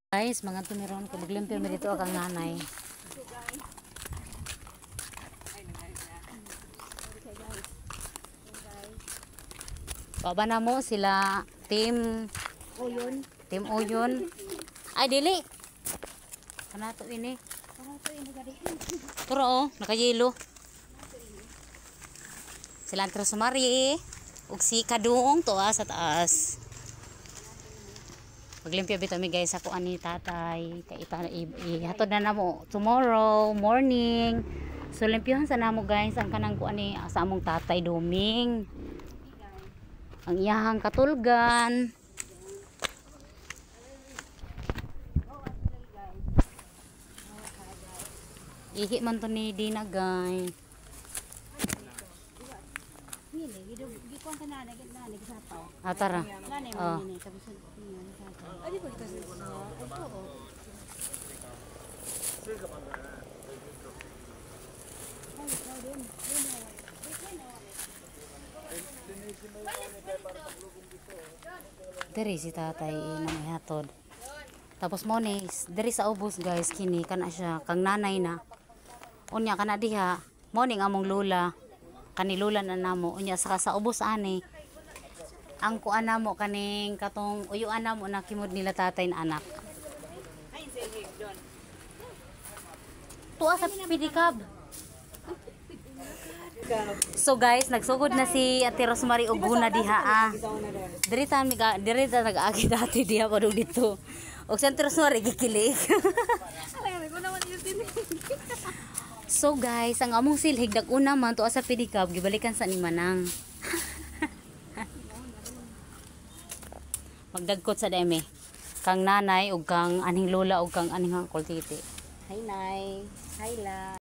Guys, mga tumiron ko maglimpyo mi dito ang nanay. Baba na mo sila team Uyon. Team Uyon. Ay dili. Kana to ini. Turo oh, nakayelo. Sila antro sumari ug si Kadung to sa taas. Maglimpyo bitaw mi guys ako ani tatay kay ihatod na namo tomorrow morning. So limpyohan sa namo guys ang kanang kuani sa among tatay Duming. Ang iyahang katulgan. Ihi man to ni Dina guys. Tara. Oh. Diri si tatay namihatod. Tapos mo ni diri sa ubos guys kini kana siya kang nanay na. Unya kana diha mo ning among lula. Kanilulan na namo unya sa ubos ani. Ang kuan namo kaning katong uyuan namo na kimod nila tatay na anak. Tuwa sa pidikab. So guys, nagsugod na si Ate Rosemary Uguna diha. Diri ta nag-agi dati diha padung dito. Og sa Ate Rosemary gikilig. So guys, ang among silhig dag-una man tuwa sa pidikab gibalikan sa ni Manang. Magdagkot sa deme. Kang nanay ug kang aning lola ug kang aning uncle titi. Hi nay. Hi la.